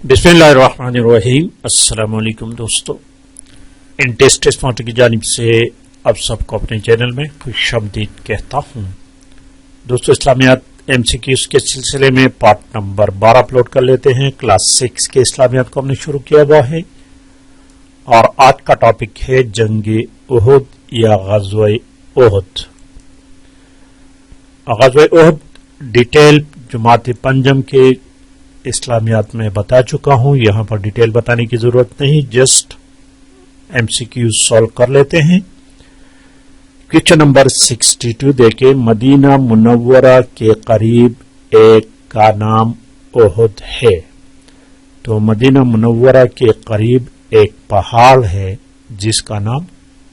बिस्मिल्लाहिर्रहमानिर्रहीम। अस्सलाम वालेकुम दोस्तों, इन टेस्ट स्मार्ट की जानिब से आप सबको अपने चैनल में खुशामदीद कहता हूँ। दोस्तों, इस्लामियात MCQs के सिलसिले में पार्ट नंबर 12 अपलोड कर लेते हैं। क्लास 6 के इस्लामियात को हमने शुरू किया हुआ है और आज का टॉपिक है जंगे उहुद या ग़ज़वे उहुद। ग़ज़वे उहुद डिटेल जमात पंजम के इस्लामियात में बता चुका हूं, यहां पर डिटेल बताने की जरूरत नहीं, जस्ट MCQ सॉल्व कर लेते हैं। क्वेश्चन नंबर 62 देखें, मदीना मुनव्वरा के करीब एक का नाम उहुद है। तो मदीना मुनव्वरा के करीब एक पहाड़ है जिसका नाम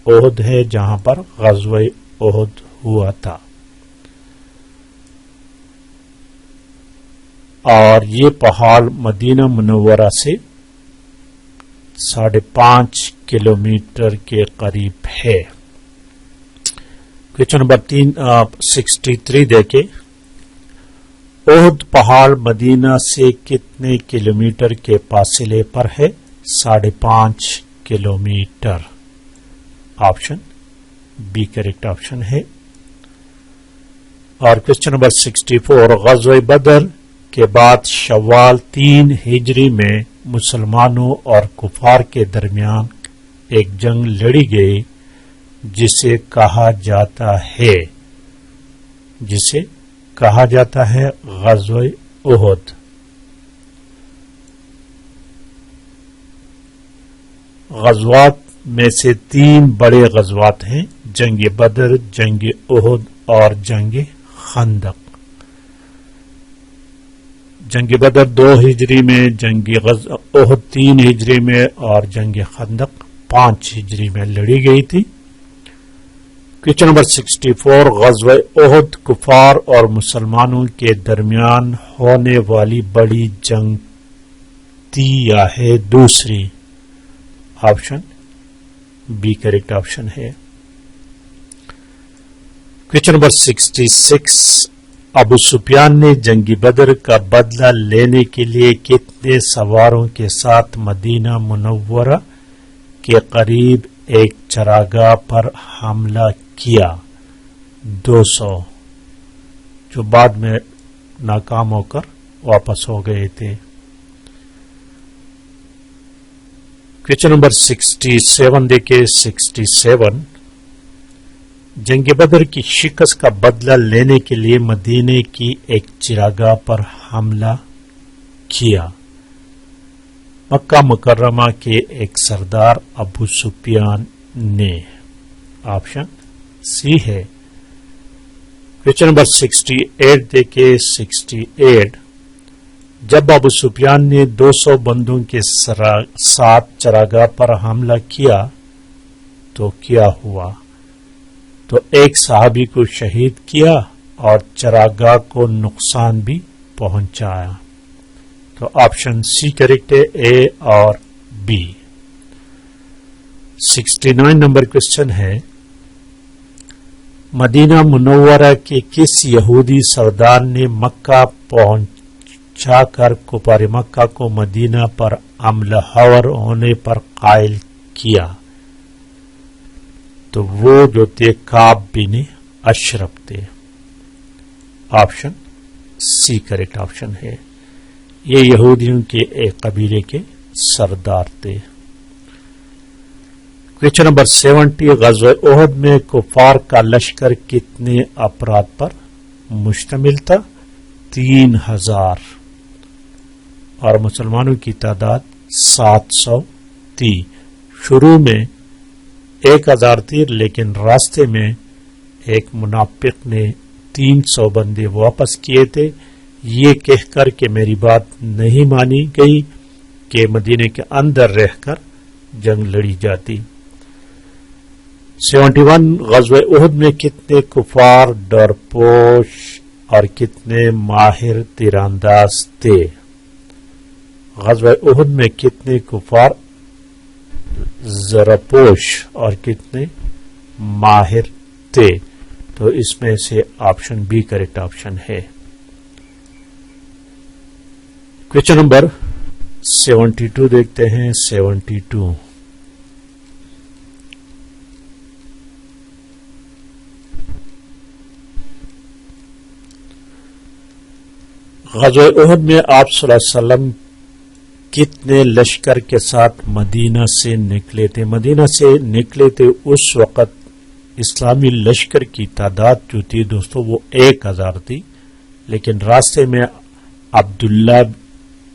उहुद है, जहां पर ग़ज़वे उहुद हुआ था और ये पहाड़ मदीना मुनव्वरा से 5.5 किलोमीटर के करीब है। क्वेश्चन नंबर 63 देखें, उहुद पहाड़ मदीना से कितने किलोमीटर के फासले पर है? 5.5 kilometre. Option B correct option है। और क्वेश्चन नंबर 64, ग़ज़वे बदर के बाद शव्वाल 3 हिजरी में मुसलमानों और कुफार के दरमियान एक जंग लड़ी गई जिसे कहा जाता है ग़ज़वे उहुद। ग़ज़वात में से 3 बड़े ग़ज़वात हैं, जंग बदर, जंग उहुद और जंग खंदक। जंग बदर 2 हिजरी में, जंग उहुद 3 हिजरी में और जंग खंदक 5 हिजरी में लड़ी गई थी। क्वेश्चन नंबर 64, ग़ज़वे उहुद कुफार और मुसलमानों के दरमियान होने वाली बड़ी जंग थी या है दूसरी? ऑप्शन बी करेक्ट ऑप्शन है। क्वेश्चन नंबर 66, अबू सुफियान ने जंगी बदर का बदला लेने के लिए कितने सवारों के साथ मदीना मुनव्वरा के करीब एक चरागाह पर हमला किया? 200, जो बाद में नाकाम होकर वापस हो गए थे। क्वेश्चन नंबर 67 देखे, 67, जंग बदर की शिकस्त का बदला लेने के लिए मदीने की एक चरागाह पर हमला किया। मक्का मुकर्रमा के एक सरदार अबू सुफियान ने। ऑप्शन सी है। क्वेश्चन नंबर 68 देखे, 68, जब अबू सुफियान ने 200 बंदों के साथ चरागाह पर हमला किया तो क्या हुआ? तो एक सहाबी को शहीद किया और चरागाह को नुकसान भी पहुंचाया। तो ऑप्शन सी करेक्ट है, ए और बी। 69 नंबर क्वेश्चन है, मदीना मुनव्वरा के किस यहूदी सरदार ने मक्का पहुंचाकर कुफार मक्का को मदीना पर हमलावर होने पर कायल किया? तो वो जो थे काब बिन अशरफ थे। ऑप्शन सी करेक्ट ऑप्शन है। ये यहूदियों के एक कबीले के सरदार थे। क्वेश्चन नंबर 70, ग़ज़वे उहुद में कुफार का लश्कर कितने अफराद पर मुश्तमिल था? 3000 और मुसलमानों की तादाद 700 थी। शुरू में 1000 थी, लेकिन रास्ते में एक मुनाफिक ने 300 बंदे वापस किए थे, ये कहकर कि मेरी बात नहीं मानी गई कि मदीने के अंदर रहकर जंग लड़ी जाती। 71, ग़ज़वे उहुद में कितने कुफार डरपोश और कितने माहिर तीरंदाज थे? ग़ज़वे उहुद में कितने कुफार ज़रापोश और कितने माहिर थे? तो इसमें से ऑप्शन बी करेक्ट ऑप्शन है। क्वेश्चन नंबर 72 دیکھتے ہیں. 72 غزوہ احد میں آپ صلی اللہ علیہ وسلم کتنے لشکر کے ساتھ مدینہ سے نکلے تھے؟ مدینہ سے نکلے تھے اس وقت اسلامی لشکر کی تعداد جو تھی دوستو وہ 1000 تھی، لیکن راستے میں عبداللہ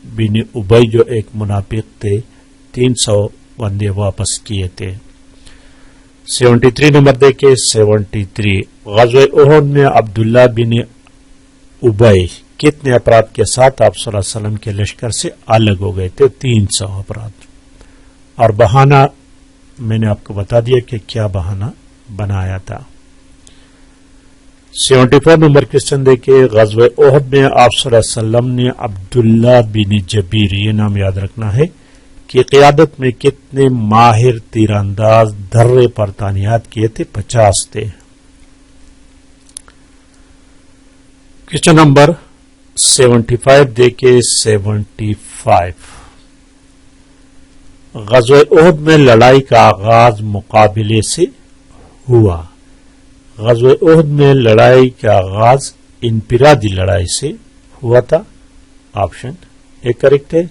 بن ابی جو ایک منافق تھے 300 بندے واپس کیے تھے. 73 نمبر دیکھیں. 73 غزوہ احد میں عبداللہ بن ابی کتنے افراد کے ساتھ آپ صلی اللہ علیہ وسلم کے لشکر سے الگ ہو گئے تھے؟ 300 افراد. اور بہانہ میں نے آپ کو بتا دیا کہ کیا بہانہ بنایا تھا. 74 نمبر کوسچن دیکھیں. غزوہ احد میں آپ صلی اللہ علیہ وسلم نے عبداللہ بن جبیر، یہ نام یاد رکھنا ہے، کی قیادت میں کتنے ماہر تیر انداز دھرے پر تعینات کیے تھے؟ 50 تھے. کوسچن نمبر 75 دیکھیں. 75 غزوہ احد میں لڑائی کا آغاز مقابلے سے ہوا. غزوہ احد میں لڑائی کا آغاز انفرادی لڑائی سے ہوا تھا. آپشن اے کریکٹ ہے.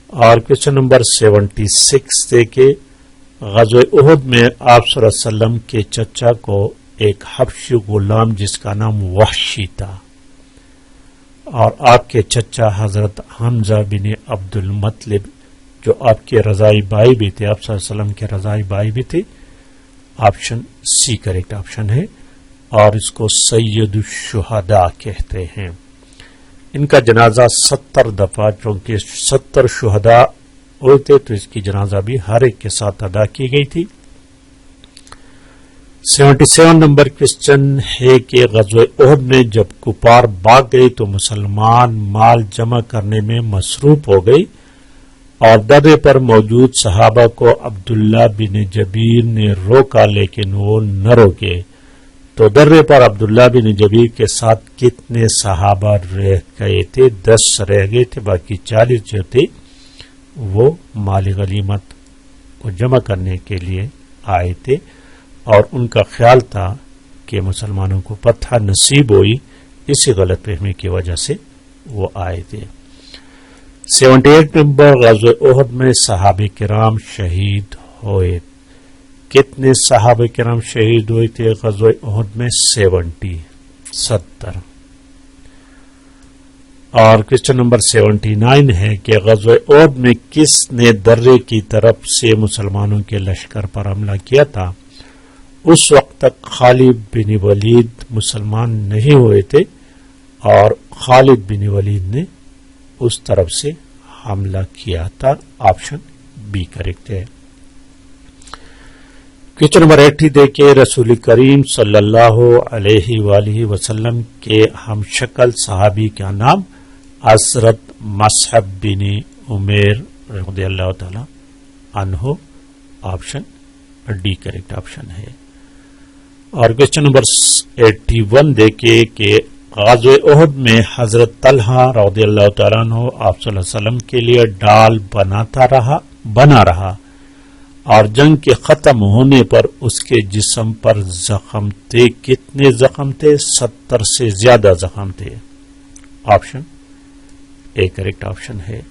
اور کوسچن نمبر 76 دیکھیں. غزوہ احد میں آپ صلی اللہ علیہ وسلم کے چچا کو ایک حبشی غلام جس کا نام وحشی تھا، اور آپ کے چچا حضرت حمزہ بن عبد المطلب جو آپ کے رضائی بھائی بھی تھے، آپ صلی اللہ علیہ وسلم کے رضائی بھائی بھی تھے. آپشن سی کریکٹ آپشن ہے، اور اس کو سید الشہداء کہتے ہیں. ان کا جنازہ 70 دفعہ، چونکہ 70 شہداء ہوتے تو اس کی جنازہ بھی ہر ایک کے ساتھ ادا کی گئی تھی. 77 نمبر کوسچن ہے کہ غزوہ احد میں جب کفار بھاگ گئے تو مسلمان مال جمع کرنے میں مصروف ہو گئی، اور درے پر موجود صحابہ کو عبداللہ بن جبیر نے روکا لیکن وہ نہ روکے. تو درے پر عبداللہ بن جبیر کے ساتھ کتنے صحابہ رہ گئے تھے؟ 10 رہ گئے تھے، باقی 40 جو تھے وہ مال غنیمت کو جمع کرنے کے لیے آئے تھے، اور ان کا خیال تھا کہ مسلمانوں کو فتح نصیب ہوئی، اسی غلط فہمی کی وجہ سے وہ آئے تھے. 78 نمبر غزوہ احد میں صحابہ کرام شہید ہوئے. کتنے صحابہ کرام شہید ہوئے تھے غزوہ احد میں؟ 70. اور کوسچن نمبر 79 ہے کہ غزوہ احد میں کس نے درے کی طرف سے مسلمانوں کے لشکر پر حملہ کیا تھا؟ اس وقت تک خالد بن ولید مسلمان نہیں ہوئے تھے، اور خالد بن ولید نے اس طرف سے حملہ کیا تھا. آپشن بی کریکٹ ہے. کوسچن نمبر 80 دیکھیں. رسول کریم صلی اللہ علیہ وآلہ وسلم کے ہم شکل صحابی کا نام حضرت مصعب بن عمیر رضی اللہ تعالی عنہ. آپشن ڈی کریکٹ آپشن ہے. اور کوسچن نمبر 81 دیکھیں کہ غزوہ احد میں حضرت طلحہ رضی اللہ تعالیٰ عنہ آپ صلی اللہ علیہ وسلم کے لیے ڈال بنا رہا، اور جنگ کے ختم ہونے پر اس کے جسم پر زخم تھے. کتنے زخم تھے؟ 70 سے زیادہ زخم تھے. آپشن اے کریکٹ آپشن ہے.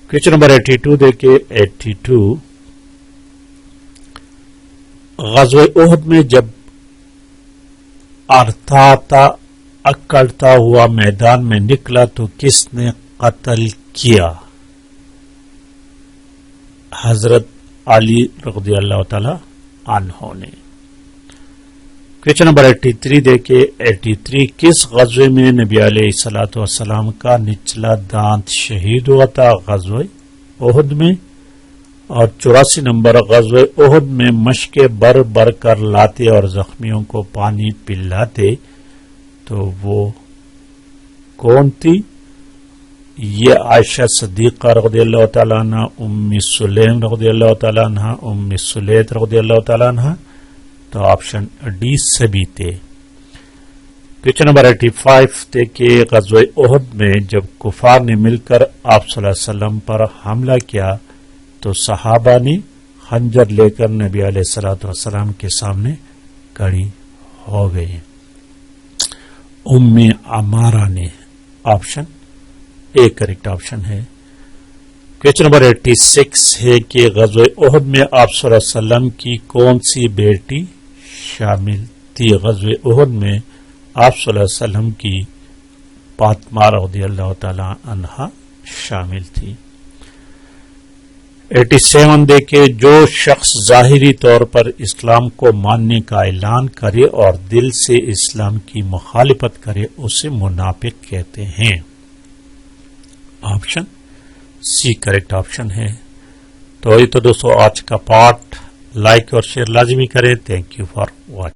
کوسچن نمبر 82 دیکھیں. 82 غزوہ احد میں جب اکڑتا ہوا میدان میں نکلا تو کس نے قتل کیا؟ حضرت علی رضی اللہ تعالی عنہ نے. کوسچن نمبر 83 دیکھیں. 83 کس غزوے میں نبی علیہ الصلوۃ والسلام کا نچلا دانت شہید ہوا تھا؟ غزوہ احد میں. اور 84 نمبر غزوہ احد میں مشقیں بر کر لاتے اور زخمیوں کو پانی پلاتے تو وہ کون تھی؟ یہ عائشہ صدیقہ رضی اللہ تعالیٰ عنہ، ام سلیم رضی اللہ تعالیٰ عنہ، ام سلیت رضی اللہ تعالیٰ عنہ. تو آپشن ڈی سبھی تھے. क्वेश्चन नंबर 85 देखिए, ग़ज़वे उहद में जब कुफार ने मिलकर आप सल्लल्लाहु अलैहि वसल्लम पर हमला किया तो सहाबा ने खंजर लेकर नबी अलैहिस्सलातु वस्सलाम के सामने खड़ी हो गई। उम्मे अमारा ने, ऑप्शन ए करेक्ट ऑप्शन है। क्वेश्चन नंबर 86 है कि ग़ज़वे उहद में आप सल्लल्लाहु अलैहि वसल्लम की कौन सी बेटी शामिल थी? ग़ज़वे उहद में आप सल्लल्लाहु अलैहि वसल्लम की फातिमा रज़ियल्लाहु तआला अन्हा शामिल थी। 87 देखे, जो शख्स ज़ाहिरी तौर पर इस्लाम को मानने का ऐलान करे और दिल से इस्लाम की मुखालिफत करे उसे मुनाफिक कहते हैं। ऑप्शन सी करेक्ट ऑप्शन है। तो ये तो दोस्तों आज का पाठ लाइक और शेयर लाजमी करें। Thank you for watching.